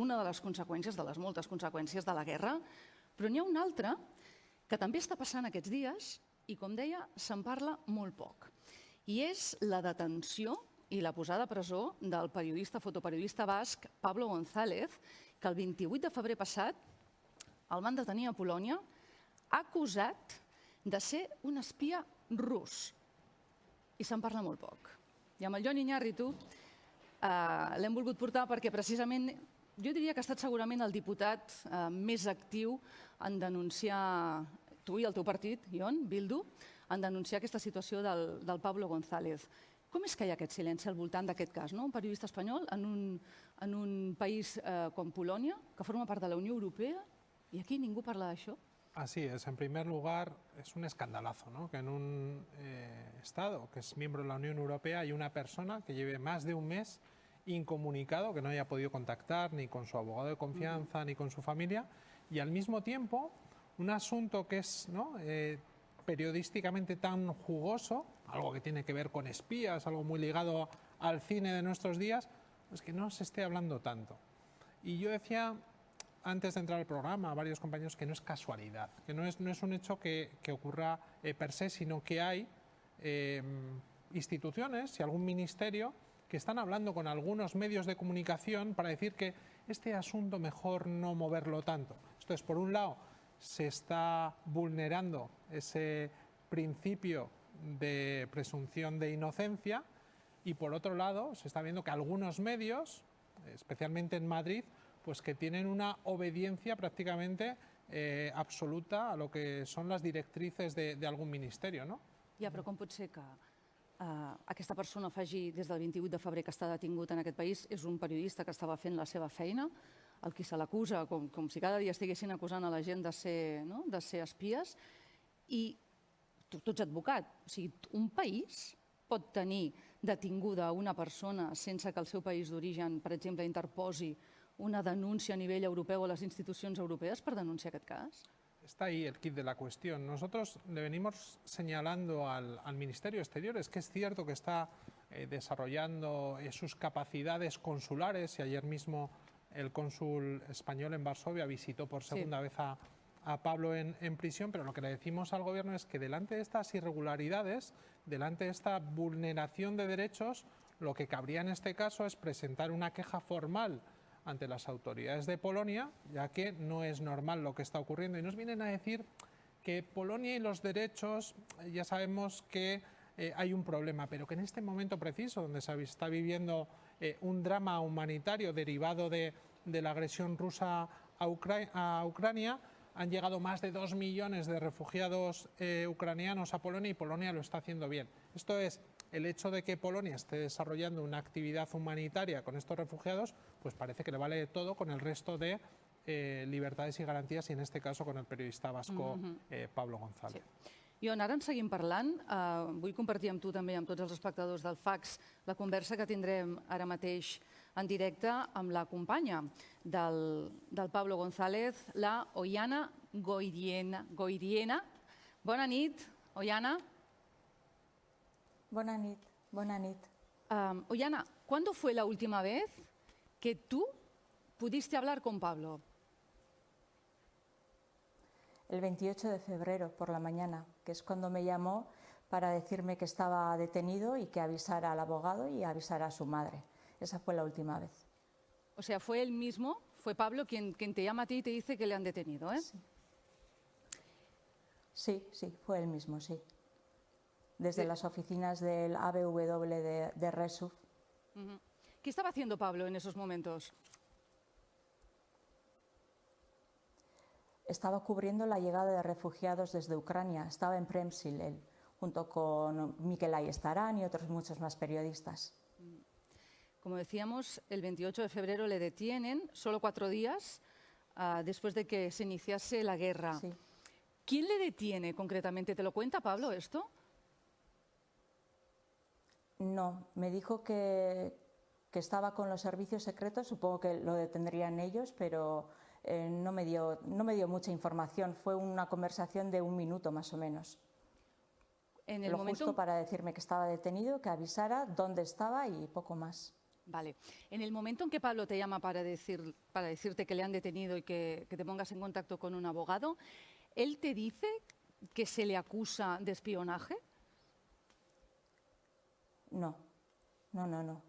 una de les conseqüències, de les moltes conseqüències de la guerra, però n'hi ha una altra que també està passant aquests dies i, com deia, se'n parla molt poc. I és la detenció i la posada a presó del fotoperiodista basc Pablo González, que el 28 de febrer passat el van detenir a Polònia acusat de ser un espia rus. I se'n parla molt poc. I amb el Jon Iñárritu l'hem volgut portar perquè precisament jo diria que ha estat segurament el diputat més actiu en denunciar, tu i el teu partit, Jon, Bildu, en denunciar aquesta situació del Pablo González. Com és que hi ha aquest silenci al voltant d'aquest cas? Un periodista espanyol en un país com Polònia, que forma part de la Unió Europea, y aquí ningún parla d'això. Así es. En primer lugar, es un escandalazo, ¿no? Que en un Estado que es miembro de la Unión Europea hay una persona que lleve más de un mes incomunicado, que no haya podido contactar ni con su abogado de confianza ni con su familia, y al mismo tiempo un asunto que es periodísticamente tan jugoso, algo que tiene que ver con espías, algo muy ligado al cine de nuestros días, pues que no se esté hablando tanto. Y yo decía antes de entrar al programa a varios compañeros que no es casualidad, que no es un hecho que ocurra per se, sino que hay instituciones y algún ministerio que están hablando con algunos medios de comunicación para decir que este asunto mejor no moverlo tanto. Entonces, por un lado, se está vulnerando ese principio de presunción de inocencia y, por otro lado, se está viendo que algunos medios, especialmente en Madrid, pues que tienen una obediencia prácticamente absoluta a lo que son las directrices de algún ministerio, ¿no? Ja, però com pot ser que aquesta persona faci des del 28 de febrer que està detingut en aquest país? És un periodista que estava fent la seva feina, el qui se l'acusa, com si cada dia estiguessin acusant a la gent de ser espies, i tu ets advocat. O sigui, un país pot tenir detinguda una persona sense que el seu país d'origen, per exemple, interposi una denúncia a nivell europeu a les institucions europees per denunciar aquest cas? Está ahí el kit de la cuestión. Nosotros le venimos señalando al Ministerio de Exteriores que es cierto que está desarrollando sus capacidades consulares, y ayer mismo el cónsul español en Varsovia visitó por segunda vez a Pablo en prisión, pero lo que le decimos al gobierno es que delante de estas irregularidades, delante de esta vulneración de derechos, lo que cabría en este caso es presentar una queja formal ante las autoridades de Polonia, ya que no es normal lo que está ocurriendo. Y nos vienen a decir que Polonia y los derechos, ya sabemos que hay un problema, pero que en este momento preciso, donde se está viviendo un drama humanitario derivado de la agresión rusa a Ucrania, han llegado más de 2 millones de refugiados ucranianos a Polonia y Polonia lo está haciendo bien. Esto es, el hecho de que Polonia esté desarrollando una actividad humanitaria con estos refugiados, pues parece que le vale todo con el resto de libertades y garantías, y en este caso con el periodista vasco Pablo González. Sí. Jon, ara en seguim parlant. Vull compartir amb tu també, amb tots els espectadors del FAX, la conversa que tindrem ara mateix en directe amb la companya del Pablo González, la Oiana Goiriena. Bona nit, Oiana. Bona nit, bona nit. Oiana, ¿cuándo fue la última vez que tú pudiste hablar con Pablo? El 28 de febrero por la mañana, que es cuando me llamó para decirme que estaba detenido y que avisara al abogado y avisara a su madre. Esa fue la última vez. O sea, fue él mismo, fue Pablo quien te llama a ti y te dice que le han detenido, ¿eh? Sí, fue él mismo, sí. Desde las oficinas del ABW de Resuf. ¿Qué estaba haciendo Pablo en esos momentos? Estaba cubriendo la llegada de refugiados desde Ucrania. Estaba en Przemyśl, él, junto con Mikelay Estarán y otros muchos más periodistas. Como decíamos, el 28 de febrero le detienen, solo 4 días después de que se iniciase la guerra. Sí. ¿Quién le detiene concretamente? ¿Te lo cuenta Pablo esto? No, me dijo que estaba con los servicios secretos, supongo que lo detendrían ellos, pero no me dio mucha información. Fue una conversación de 1 minuto más o menos. En el lo momento... justo para decirme que estaba detenido, que avisara dónde estaba y poco más. Vale. En el momento en que Pablo te llama para decirte que le han detenido y que te pongas en contacto con un abogado, ¿él te dice que se le acusa de espionaje? No, no, no, no.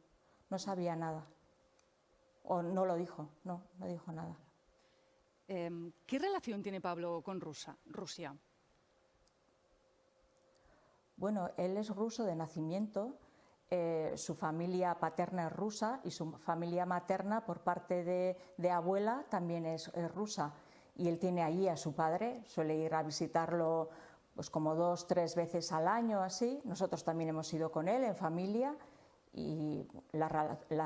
No sabía nada. O no lo dijo, no dijo nada. ¿Qué relación tiene Pablo con Rusia? Bueno, él es ruso de nacimiento, su familia paterna es rusa y su familia materna por parte de abuela también es rusa. Y él tiene allí a su padre, suele ir a visitarlo pues como 2 o 3 veces al año así. Nosotros también hemos ido con él en familia y la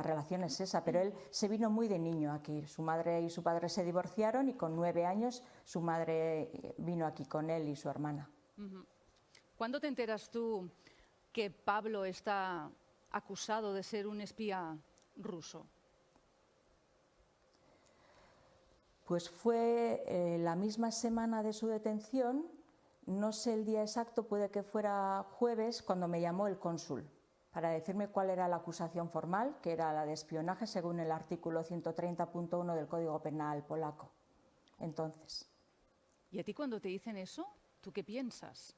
relación es esa, pero él se vino muy de niño aquí. Su madre y su padre se divorciaron y con 9 años su madre vino aquí con él y su hermana. ¿Cuándo te enteras tú que Pablo está acusado de ser un espía ruso? Pues fue la misma semana de su detención, no sé el día exacto, puede que fuera jueves, cuando me llamó el cónsul para decirme cuál era la acusación formal, que era la de espionaje según el artículo 130.1 del Código Penal polaco. Entonces. ¿Y a ti cuando te dicen eso, tú qué piensas?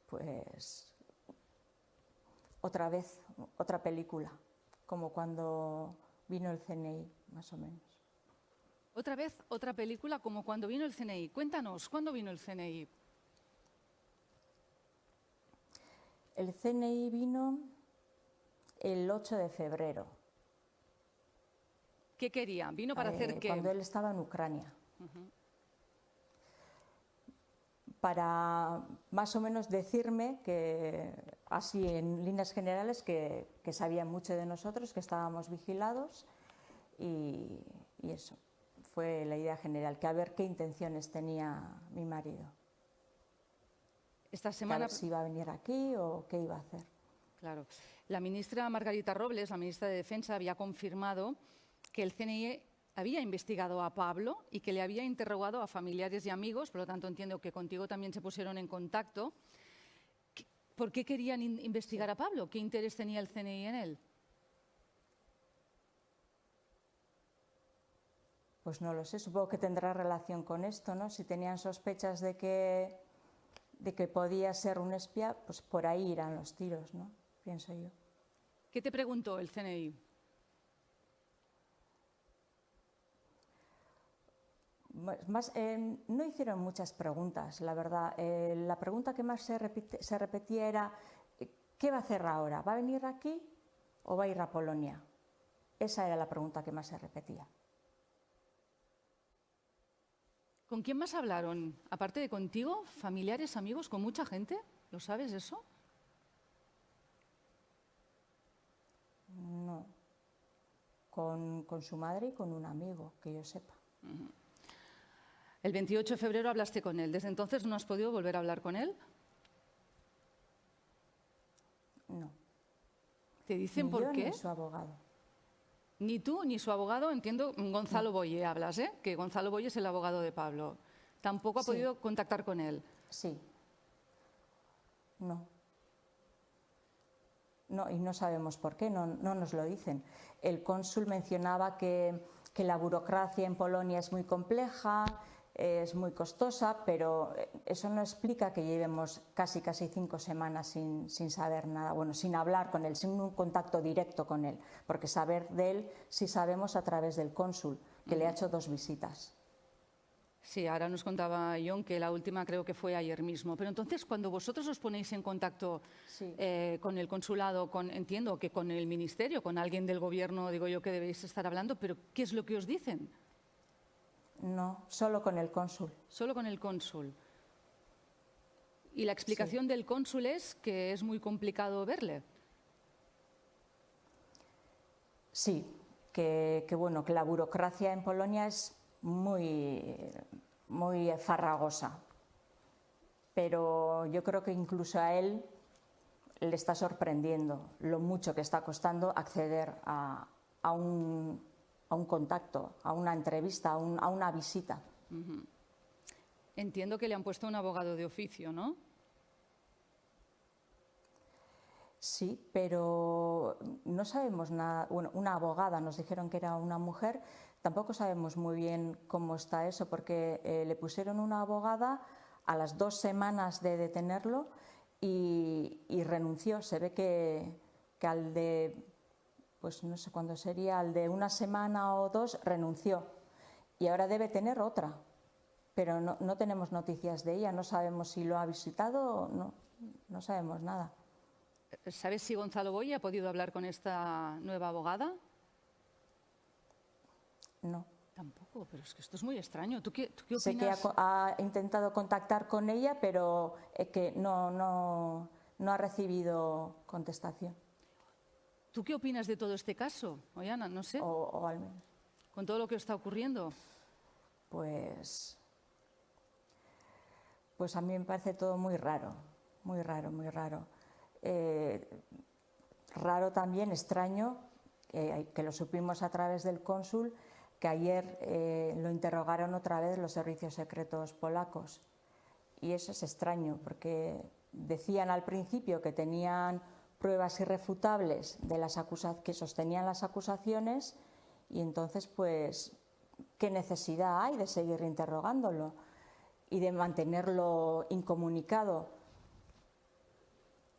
Pues otra vez, otra película, como cuando vino el CNI, más o menos. Otra vez, otra película como cuando vino el CNI. Cuéntanos, ¿cuándo vino el CNI? El CNI vino el 8 de febrero. ¿Qué quería? ¿Vino para hacer qué? Cuando él estaba en Ucrania. Para más o menos decirme que, así en líneas generales, que sabían mucho de nosotros, que estábamos vigilados y eso. Fue la idea general, que a ver qué intenciones tenía mi marido. Esta Que a semana... ver si iba a venir aquí o qué iba a hacer. Claro. La ministra Margarita Robles, la ministra de Defensa, había confirmado que el CNI había investigado a Pablo y que le había interrogado a familiares y amigos, por lo tanto entiendo que contigo también se pusieron en contacto. ¿Por qué querían investigar a Pablo? ¿Qué interés tenía el CNI en él? Pues no lo sé, supongo que tendrá relación con esto, ¿no? Si tenían sospechas de que podía ser un espía, pues por ahí irán los tiros, ¿no? Pienso yo. ¿Qué te preguntó el CNI? No hicieron muchas preguntas, la verdad. La pregunta que más se repetía era ¿qué va a hacer ahora? ¿Va a venir aquí o va a ir a Polonia? Esa era la pregunta que más se repetía. ¿Con quién más hablaron? Aparte de contigo, familiares, amigos, con mucha gente. ¿Lo sabes eso? No. Con su madre y con un amigo, que yo sepa. El 28 de febrero hablaste con él. ¿Desde entonces no has podido volver a hablar con él? No. ¿Te dicen Ni por yo qué? Ni su abogado. Ni tú ni su abogado, entiendo, Gonzalo Boye hablas, ¿eh? Que Gonzalo Boye es el abogado de Pablo. ¿Tampoco ha Sí. podido contactar con él? Sí. No. No, y no sabemos por qué, no nos lo dicen. El cónsul mencionaba que la burocracia en Polonia es muy compleja, es muy costosa, pero eso no explica que llevemos casi 5 semanas sin saber nada, bueno, sin hablar con él, sin un contacto directo con él, porque saber de él sí sabemos a través del cónsul, que le ha hecho 2 visitas. Sí, ahora nos contaba John que la última creo que fue ayer mismo. Pero entonces, cuando vosotros os ponéis en contacto Sí. con el consulado, entiendo que con el ministerio, con alguien del gobierno, digo yo que debéis estar hablando, pero ¿qué es lo que os dicen? No, solo con el cónsul. Solo con el cónsul. Y la explicación del cónsul es que es muy complicado verle. Sí, que la burocracia en Polonia es muy farragosa, pero yo creo que incluso a él le está sorprendiendo lo mucho que está costando acceder a un contacto, a una entrevista, a una visita. Entiendo que le han puesto un abogado de oficio, ¿no? Sí, pero no sabemos nada. Bueno, una abogada nos dijeron que era una mujer. Tampoco sabemos muy bien cómo está eso, porque le pusieron una abogada a las 2 semanas de detenerlo y renunció. Se ve que al de, pues no sé cuándo sería, al de una semana o 2 renunció. Y ahora debe tener otra, pero no tenemos noticias de ella. No sabemos si lo ha visitado o no sabemos nada. ¿Sabes si Gonzalo Boye ha podido hablar con esta nueva abogada? No. Tampoco, pero es que esto es muy extraño. ¿Tú qué opinas? Sé que ha intentado contactar con ella, pero que no ha recibido contestación. ¿Tú qué opinas de todo este caso, Ollana? No sé, O al menos, con todo lo que está ocurriendo. pues a mí me parece todo muy raro, muy raro, muy raro. Raro también, extraño, que lo supimos a través del cónsul, que ayer lo interrogaron otra vez los servicios secretos polacos. Y eso es extraño, porque decían al principio que tenían pruebas irrefutables de que sostenían las acusaciones, y entonces, pues, ¿qué necesidad hay de seguir interrogándolo y de mantenerlo incomunicado?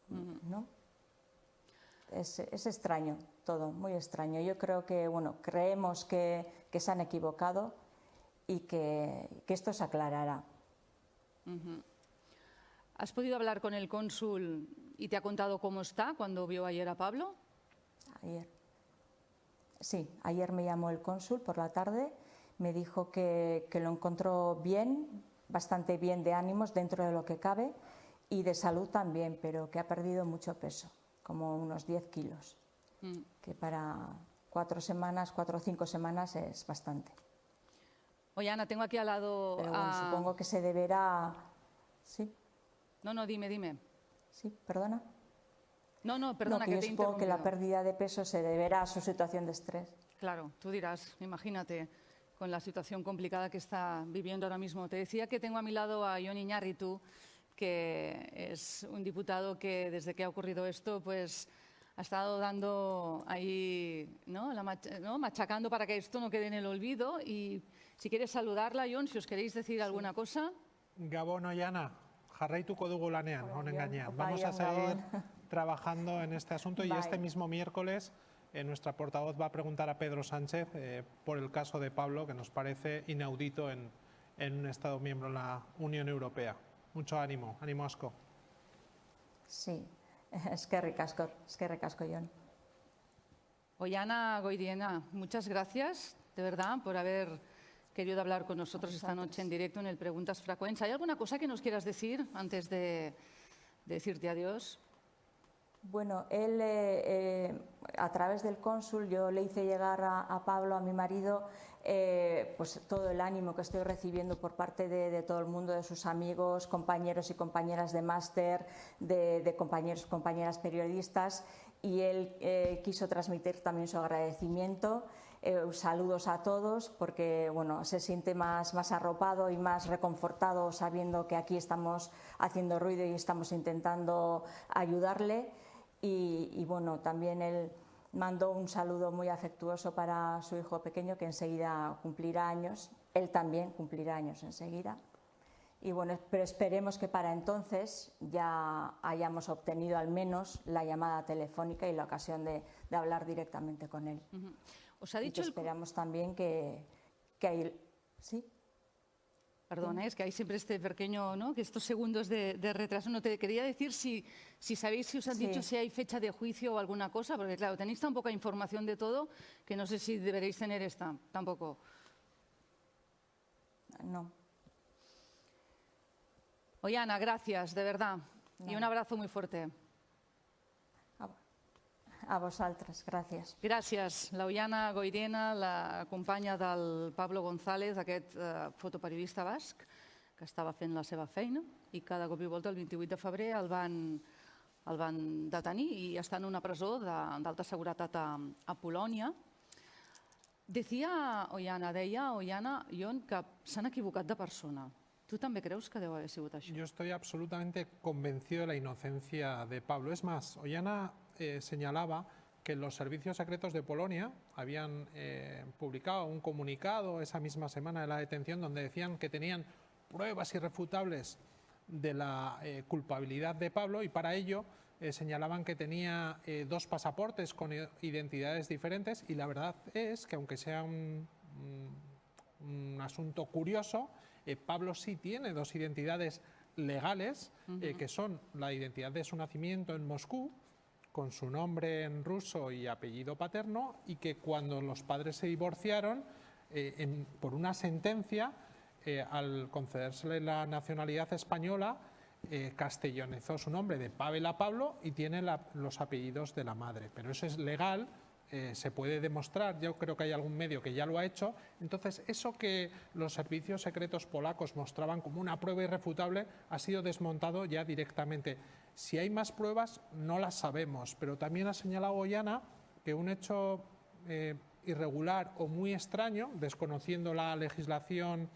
¿No? Es extraño todo, muy extraño. Yo creo que, bueno, creemos que se han equivocado y que esto se aclarará. ¿Has podido hablar con el cónsul y te ha contado cómo está cuando vio ayer a Pablo? Ayer. Sí, ayer me llamó el cónsul por la tarde, me dijo que lo encontró bien, bastante bien de ánimos dentro de lo que cabe, y de salud también, pero que ha perdido mucho peso, como unos 10 kilos, que para 4 o 5 semanas es bastante. Oye, Ana, tengo aquí al lado Pero bueno, supongo que se deberá... ¿Sí? No, dime. ¿Sí? ¿Perdona? No, perdona, que que yo te he supongo que la interrumpido. pérdida de peso se deberá a su situación de estrés. Claro, tú dirás, imagínate, con la situación complicada que está viviendo ahora mismo. Te decía que tengo a mi lado a Jon Iñárritu, que es un diputado que desde que ha ocurrido esto, pues ha estado dando ahí, ¿no? Machacando para que esto no quede en el olvido. Y si quieres saludarla, Jon, si os queréis decir alguna cosa. Gabon, Ollana, jarraituko dugu lanean, honen gainean. Opa, Vamos a Jon, seguir Gabon. trabajando en este asunto y Bye. este mismo miércoles nuestra portavoz va a preguntar a Pedro Sánchez por el caso de Pablo, que nos parece inaudito en un Estado miembro de la Unión Europea. Mucho ánimo, ánimo asko. Sí, eskerrik asko, Jon. Ollana Goiriena, muchas gracias, de verdad, por haber querido hablar con nosotros esta noche en directo en el Preguntas Frecuents. ¿Hay alguna cosa que nos quieras decir antes de decirte adiós? Bueno, él, a través del cónsul, yo le hice llegar a Pablo, a mi marido, pues todo el ánimo que estoy recibiendo por parte de todo el mundo, de sus amigos, compañeros y compañeras de máster, de compañeros y compañeras periodistas, y él quiso transmitir también su agradecimiento. Saludos a todos, porque bueno, se siente más arropado y más reconfortado sabiendo que aquí estamos haciendo ruido y estamos intentando ayudarle. Y bueno, también él mandó un saludo muy afectuoso para su hijo pequeño, que enseguida cumplirá años. Él también cumplirá años enseguida. Y bueno, pero esperemos que para entonces ya hayamos obtenido al menos la llamada telefónica y la ocasión de hablar directamente con él. ¿Os ha dicho esperamos también que hay... ¿Sí? Perdona, es que hay siempre este pequeño, ¿no? Que estos segundos de retraso. No te quería decir si sabéis, si os han dicho si hay fecha de juicio o alguna cosa, porque claro, tenéis tan poca información de todo que no sé si deberéis tener esta, tampoco. No. Ollana, gracias, de verdad. No. Y un abrazo muy fuerte. A vosaltres, gràcies. Gràcies. L'Ollana Goiriena, la companya del Pablo González, aquest fotoperiodista basc, que estava fent la seva feina i cada cop i volta el 28 de febrer el van detenir i està en una presó d'alta seguretat a Polònia. Deia Ollana, Jon, que s'han equivocat de persona. Tu també creus que deu haver sigut això? Yo estoy absolutamente convencido de la inocencia de Pablo. Es más, Ollana señalaba que los servicios secretos de Polonia habían publicado un comunicado esa misma semana de la detención donde decían que tenían pruebas irrefutables de la culpabilidad de Pablo y para ello señalaban que tenía 2 pasaportes con identidades diferentes y la verdad es que aunque sea un asunto curioso, Pablo sí tiene 2 identidades legales, que son la identidad de su nacimiento en Moscú, con su nombre en ruso y apellido paterno, y que cuando los padres se divorciaron, por una sentencia, al concedérsele la nacionalidad española, castellanizó su nombre de Pavel a Pablo y tiene los apellidos de la madre. Pero eso es legal, se puede demostrar, yo creo que hay algún medio que ya lo ha hecho. Entonces, eso que los servicios secretos polacos mostraban como una prueba irrefutable ha sido desmontado ya directamente. Si hay más pruebas, no las sabemos, pero también ha señalado Ollana que un hecho irregular o muy extraño, desconociendo la legislación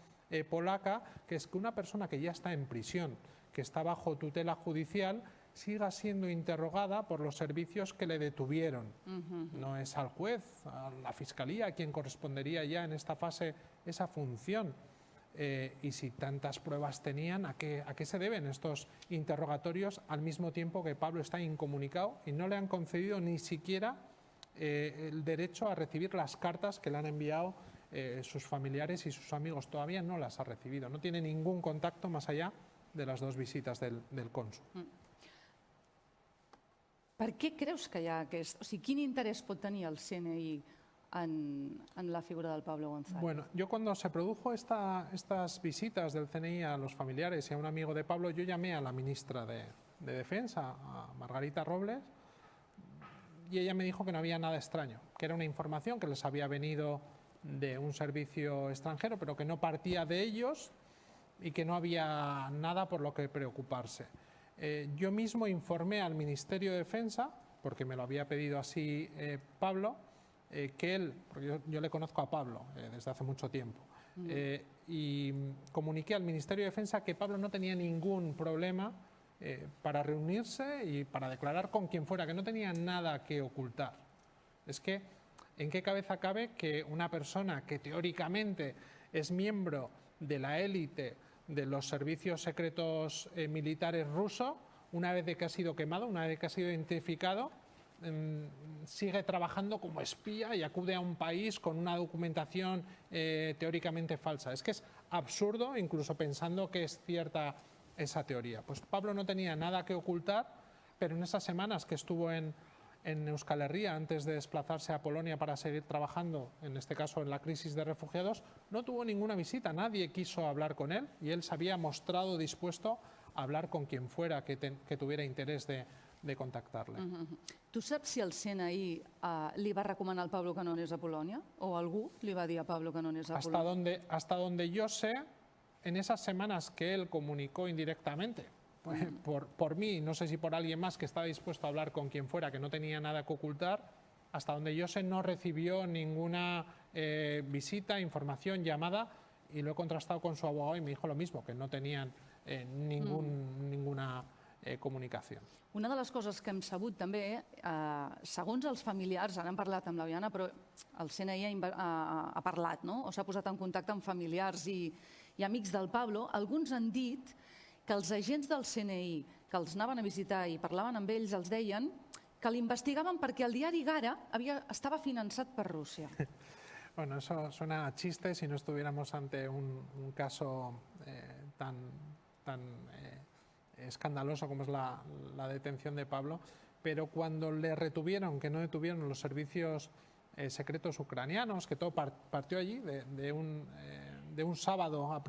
polaca, que es que una persona que ya está en prisión, que está bajo tutela judicial, siga siendo interrogada por los servicios que le detuvieron. No es al juez, a la fiscalía, a quien correspondería ya en esta fase esa función. Y si tantas pruebas tenían, ¿a qué se deben estos interrogatorios al mismo tiempo que Pablo está incomunicado y no le han concedido ni siquiera el derecho a recibir las cartas que le han enviado sus familiares y sus amigos? Todavía no las ha recibido, no tiene ningún contacto más allá de las 2 visitas del cónsul. Per què creus que hi ha aquest... O sigui, quin interès pot tenir el CNI en la figura del Pablo González? Bueno, yo cuando se produjo estas visitas del CNI a los familiares y a un amigo de Pablo, yo llamé a la ministra de Defensa, a Margarita Robles, y ella me dijo que no había nada extraño, que era una información que les había venido de un servicio extranjero, pero que no partía de ellos y que no había nada por lo que preocuparse. Yo mismo informé al Ministerio de Defensa, porque me lo había pedido así Pablo, que él, porque yo le conozco a Pablo desde hace mucho tiempo, y comuniqué al Ministerio de Defensa que Pablo no tenía ningún problema para reunirse y para declarar con quien fuera, que no tenía nada que ocultar. Es que, ¿en qué cabeza cabe que una persona que teóricamente es miembro de la élite de los servicios secretos militares rusos, una vez de que ha sido quemado, una vez de que ha sido identificado, sigue trabajando como espía y acude a un país con una documentación teóricamente falsa? Es que es absurdo, incluso pensando que es cierta esa teoría. Pues Pablo no tenía nada que ocultar, pero en esas semanas que estuvo en Euskal Herria, antes de desplazarse a Polonia para seguir trabajando, en este caso en la crisis de refugiados, no tuvo ninguna visita, nadie quiso hablar con él y él se había mostrado dispuesto a hablar con quien fuera que tuviera interés de contactarle. Tu saps si el CNI li va recomanar al Pablo que no anés a Polònia? O algú li va dir a Pablo que no anés a Polònia? Hasta donde yo sé, en esas semanas que él comunicó indirectamente, por mí, no sé si por alguien más que estaba dispuesto a hablar con quien fuera, que no tenía nada que ocultar, hasta donde yo sé no recibió ninguna visita, información, llamada, y lo he contrastado con su abogado y me dijo lo mismo, que no tenían ninguna comunicació. Una de les coses que hem sabut també, segons els familiars, ara hem parlat amb l'Ollana, però el CNI ha parlat, no? O s'ha posat en contacte amb familiars i amics del Pablo, alguns han dit que els agents del CNI que els anaven a visitar i parlaven amb ells els deien que l'investigaven perquè el diari Gara estava finançat per Rússia. Bueno, eso suena a chiste si no estuviéramos ante un caso tan escandaloso como es la detención de Pablo, pero cuando le retuvieron, que no detuvieron los servicios secretos ucranianos, que todo partió allí de un sábado a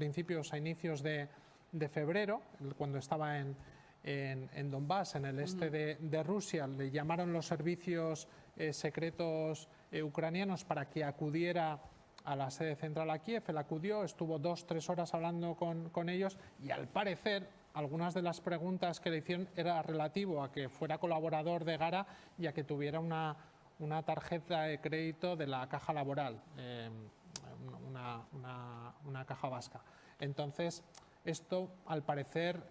inicios de febrero, cuando estaba en Donbass, en el este de Rusia, le llamaron los servicios secretos ucranianos para que acudiera a la sede central a Kiev. Él acudió, estuvo 2-3 horas hablando con ellos y al parecer algunas de las preguntas que le hicieron era relativo a que fuera colaborador de Gara y a que tuviera una tarjeta de crédito de la Caja Laboral, una caja vasca. Entonces, Esto, al parecer,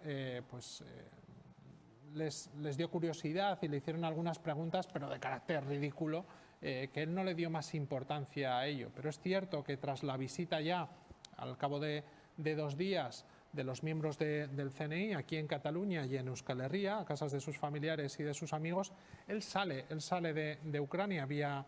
les dio curiosidad y le hicieron algunas preguntas, pero de carácter ridículo, que él no le dio más importancia a ello. Pero es cierto que tras la visita ya, al cabo de 2 días, de los miembros del CNI aquí en Cataluña y en Euskal Herria, a casas de sus familiares y de sus amigos, él sale de Ucrania vía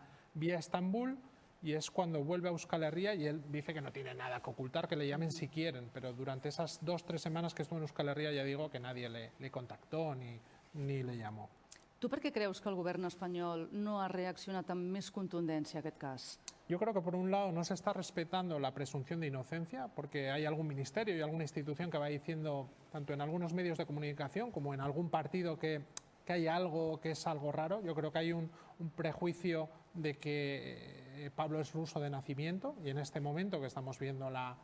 Estambul, y es cuando vuelve a Euskal Herria y él dice que no tiene nada que ocultar, que le llamen si quieren, pero durante esas 2-3 semanas que estuvo en Euskal Herria ya digo que nadie le contactó ni le llamó. Tu per què creus que el govern espanyol no ha reaccionat amb més contundència a aquest cas? Yo creo que por un lado no se está respetando la presunción de inocencia, porque hay algún ministerio y alguna institución que va diciendo, tanto en algunos medios de comunicación como en algún partido, que hay algo que es algo raro. Yo creo que hay un prejuicio de que Pablo es ruso de nacimiento, y en este momento que estamos viendo la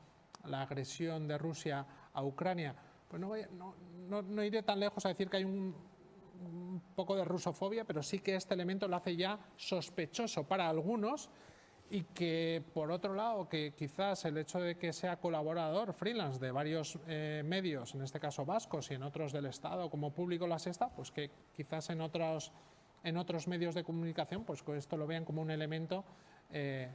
agresión de Rusia a Ucrania, pues no iré tan lejos a decir que hay un poco de rusofobia, pero sí que este elemento lo hace ya sospechoso para algunos, y que por otro lado que quizás el hecho de que sea colaborador freelance de varios medios, en este caso vascos y en otros del Estado como Público La Sexta, pues que quizás en otros medios de comunicación pues esto lo vean como un elemento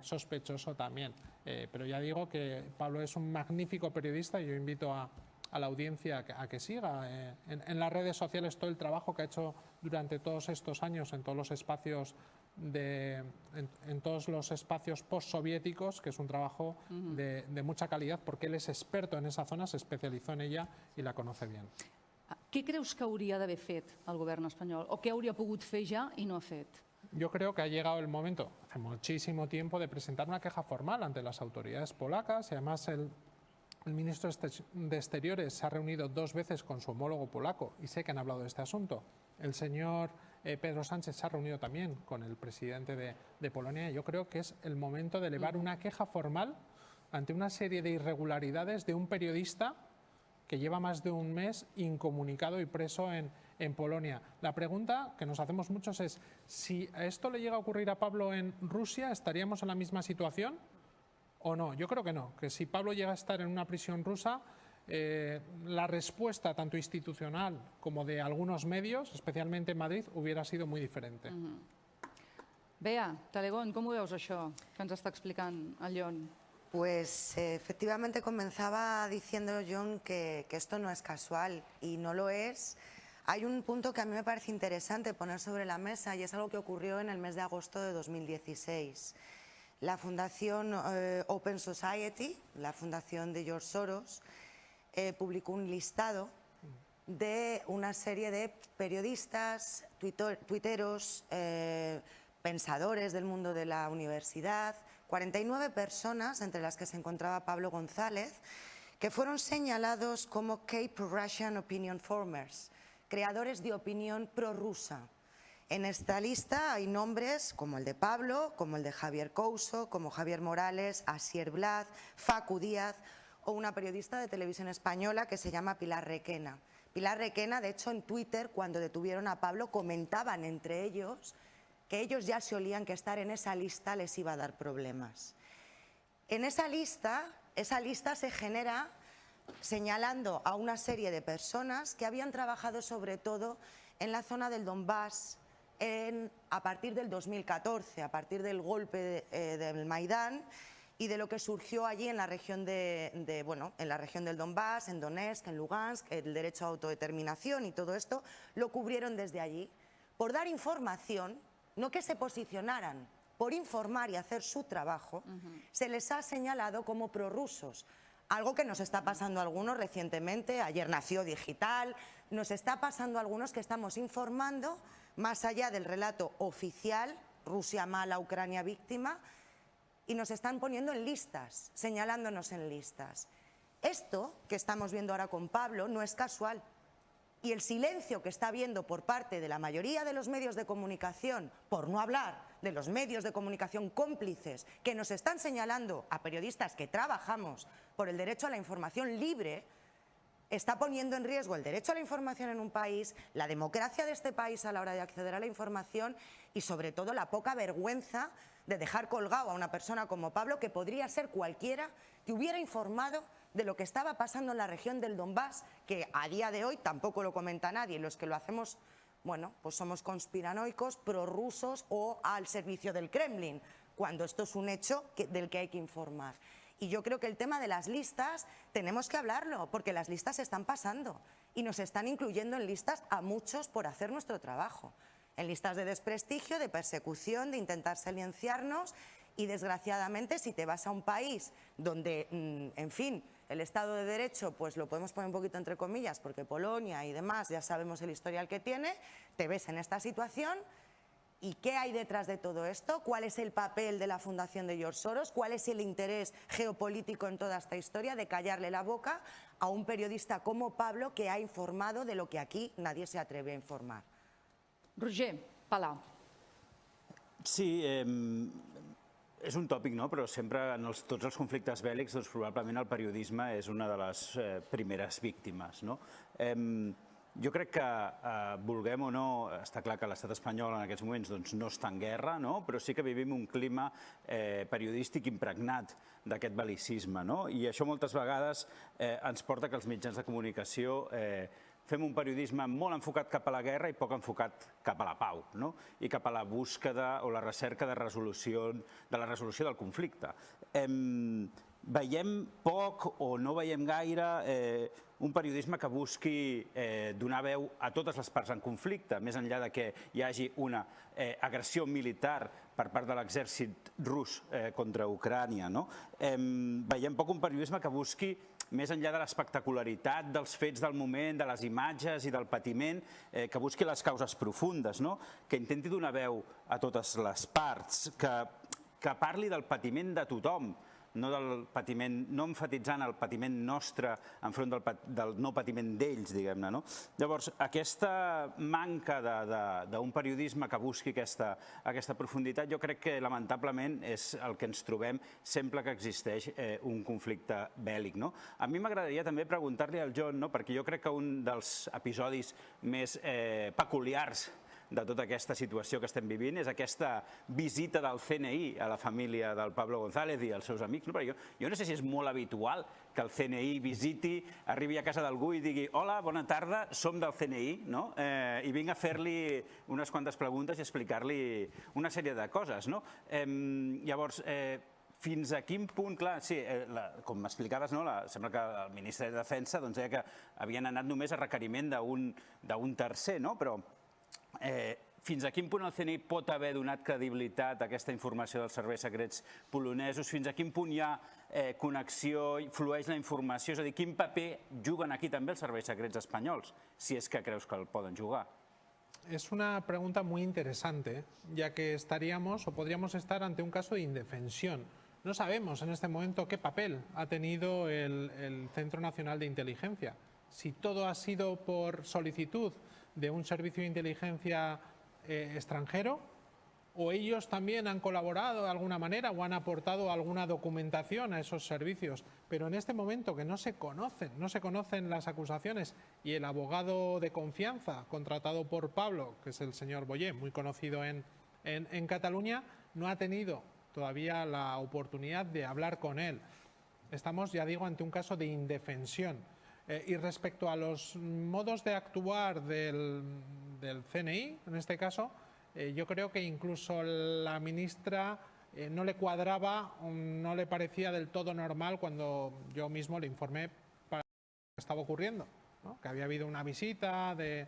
sospechoso también. Pero ya digo que Pablo es un magnífico periodista y yo invito a la audiencia a que siga en las redes sociales todo el trabajo que ha hecho durante todos estos años en todos los espacios en todos los espacios postsoviéticos, que es un trabajo de mucha calidad, porque él es experto en esa zona, se especializó en ella y la conoce bien. Què creus que hauria d'haver fet el govern espanyol? O què hauria pogut fer ja i no ha fet? Yo creo que ha llegado el momento, hace muchísimo tiempo, de presentar una queja formal ante las autoridades polacas, y además el ministro de Exteriores se ha reunido 2 veces con su homólogo polaco y sé que han hablado de este asunto. El señor Pedro Sánchez se ha reunido también con el presidente de Polonia, y yo creo que es el momento de elevar una queja formal ante una serie de irregularidades de un periodista que lleva más de un mes incomunicado y preso en Polonia. La pregunta que nos hacemos muchos es, si a esto le llega a ocurrir a Pablo en Rusia, ¿estaríamos en la misma situación o no? Yo creo que no, que si Pablo llega a estar en una prisión rusa, la respuesta tanto institucional como de algunos medios, especialmente en Madrid, hubiera sido muy diferente. Bea, Talegón, com ho veus això que ens està explicant el Jon? Pues efectivamente comenzaba diciendo Jon que esto no es casual, y no lo es. Hay un punto que a mí me parece interesante poner sobre la mesa, y es algo que ocurrió en el mes de agosto de 2016. La Fundación Open Society, la fundación de George Soros, publicó un listado de una serie de periodistas, tuiteros, pensadores del mundo de la universidad, 49 personas, entre las que se encontraba Pablo González, que fueron señalados como Pro-Russian Opinion Formers, creadores de opinión prorrusa. En esta lista hay nombres como el de Pablo, como el de Javier Couso, como Javier Morales, Asier Blaz, Facu Díaz o una periodista de televisión española que se llama Pilar Requena. Pilar Requena, de hecho, en Twitter, cuando detuvieron a Pablo, comentaban entre ellos que ellos ya se olían que estar en esa lista les iba a dar problemas. En esa lista se genera señalando a una serie de personas que habían trabajado sobre todo en la zona del Donbass a partir del 2014, a partir del golpe del Maidán y de lo que surgió allí en la región en la región del Donbass, en Donetsk, en Lugansk, el derecho a autodeterminación y todo esto, lo cubrieron desde allí por dar información. No que se posicionaran, por informar y hacer su trabajo, se les ha señalado como prorrusos. Algo que nos está pasando a algunos recientemente, ayer nació Digital, nos está pasando a algunos que estamos informando más allá del relato oficial, Rusia mala, Ucrania víctima, y nos están poniendo en listas, señalándonos en listas. Esto que estamos viendo ahora con Pablo no es casual. Y el silencio que está habiendo por parte de la mayoría de los medios de comunicación, por no hablar de los medios de comunicación cómplices que nos están señalando a periodistas que trabajamos por el derecho a la información libre, está poniendo en riesgo el derecho a la información en un país, la democracia de este país a la hora de acceder a la información y sobre todo la poca vergüenza de dejar colgado a una persona como Pablo, que podría ser cualquiera que hubiera informado de lo que estaba pasando en la región del Donbass, que a día de hoy tampoco lo comenta nadie, y los que lo hacemos, bueno, pues somos conspiranoicos, prorrusos o al servicio del Kremlin, cuando esto es un hecho del que hay que informar. Y yo creo que el tema de las listas tenemos que hablarlo, porque las listas se están pasando y nos están incluyendo en listas a muchos por hacer nuestro trabajo. En listas de desprestigio, de persecución, de intentar silenciarnos y, desgraciadamente, si te vas a un país donde, en fin, el Estado de Derecho, pues lo podemos poner un poquito entre comillas, porque Polonia y demás ya sabemos el historial que tiene, te ves en esta situación. ¿Y qué hay detrás de todo esto? ¿Cuál es el papel de la Fundación de George Soros? ¿Cuál es el interés geopolítico en toda esta historia de callarle la boca a un periodista como Pablo, que ha informado de lo que aquí nadie se atreve a informar? Roger Palau. Sí, és un tòpic, no? Però sempre en tots els conflictes bèl·lics doncs, probablement el periodisme és una de les primeres víctimes, no? Jo crec que, vulguem o no, està clar que l'estat espanyol en aquests moments doncs, no està en guerra, no? Però sí que vivim un clima periodístic impregnat d'aquest bel·licisme, no? I això moltes vegades ens porta que els mitjans de comunicació fem un periodisme molt enfocat cap a la guerra i poc enfocat cap a la pau, no? I cap a la búsqueda o la recerca de la resolució del conflicte. Veiem poc o no veiem gaire un periodisme que busqui donar veu a totes les parts en conflicte, més enllà de que hi hagi una agressió militar per part de l'exèrcit rus contra Ucrània. Veiem poc un periodisme que busqui, més enllà de l'espectacularitat dels fets del moment, de les imatges i del patiment, que busqui les causes profundes, que intenti donar veu a totes les parts, que parli del patiment de tothom, no emfatitzant el patiment nostre enfront del no patiment d'ells, diguem-ne. Llavors, aquesta manca d'un periodisme que busqui aquesta profunditat, jo crec que lamentablement és el que ens trobem sempre que existeix un conflicte bèl·lic. A mi m'agradaria també preguntar-li al John, perquè jo crec que un dels episodis més peculiars de tota aquesta situació que estem vivint és aquesta visita del CNI a la família del Pablo González i als seus amics. Jo no sé si és molt habitual que el CNI visiti, arribi a casa d'algú i digui «Hola, bona tarda, som del CNI», i vinc a fer-li unes quantes preguntes i explicar-li una sèrie de coses. Llavors, fins a quin punt, clar, sí, com m'explicaves, sembla que el ministre de Defensa deia que havien anat només a requeriment d'un tercer, però fins a quin punt el CNI pot haver donat credibilitat a aquesta informació dels serveis secrets polonesos? Fins a quin punt hi ha connexió, flueix la informació? És a dir, quin paper juguen aquí també els serveis secrets espanyols, si és que creus que el poden jugar? Es una pregunta muy interesante, ya que estaríamos o podríamos estar ante un caso de indefensión. No sabemos en este momento qué papel ha tenido el Centro Nacional de Inteligencia. Si todo ha sido por solicitud de un servicio de inteligencia extranjero, o ellos también han colaborado de alguna manera o han aportado alguna documentación a esos servicios. Pero en este momento que no se conocen las acusaciones, y el abogado de confianza contratado por Pablo, que es el señor Boyer, muy conocido en Cataluña, no ha tenido todavía la oportunidad de hablar con él. Estamos, ya digo, ante un caso de indefensión. Y respecto a los modos de actuar del CNI, en este caso, yo creo que incluso la ministra no le cuadraba, no le parecía del todo normal cuando yo mismo le informé para lo que estaba ocurriendo, que había habido una visita de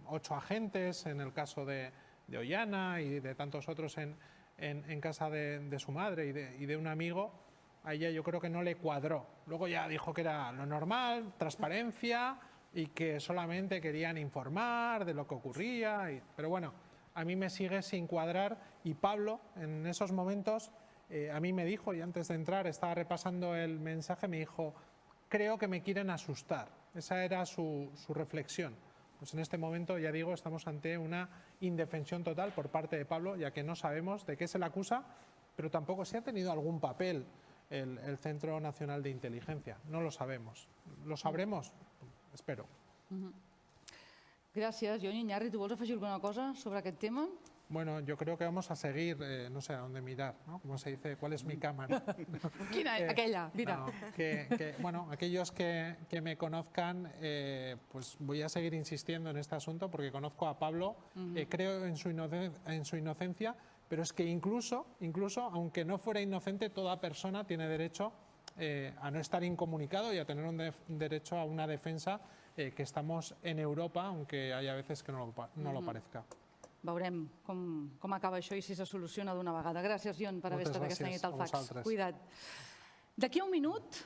8 agentes en el caso de Ollana y de tantos otros en casa de su madre y de un amigo. A ella yo creo que no le cuadró. Luego ya dijo que era lo normal, transparencia, y que solamente querían informar de lo que ocurría. Pero bueno, a mí me sigue sin cuadrar. Y Pablo, en esos momentos, a mí me dijo, y antes de entrar estaba repasando el mensaje, me dijo, creo que me quieren asustar. Esa era su reflexión. Pues en este momento, ya digo, estamos ante una indefensión total por parte de Pablo, ya que no sabemos de qué se le acusa, pero tampoco si ha tenido algún papel el Centro Nacional de Inteligencia. No lo sabemos. ¿Lo sabremos? Espero. Gràcies. Iñarri, tu vols afegir alguna cosa sobre aquest tema? Bueno, yo creo que vamos a seguir, no sé a dónde mirar, ¿no? Como se dice, ¿cuál es mi cámara? Quina, aquella, mira. No, bueno, aquellos que me conozcan, pues voy a seguir insistiendo en este asunto porque conozco a Pablo, creo en su inocencia, pero es que incluso, aunque no fuera inocente, toda persona tiene derecho a no estar incomunicado y a tener un derecho a una defensa, que estamos en Europa, aunque haya veces que no lo parezca. Veurem com acaba això i si se soluciona d'una vegada. Gràcies, Jon, per haver Moltes estat aquesta gràcies nit al a fax. vosaltres. Cuida't. D'aquí a un minut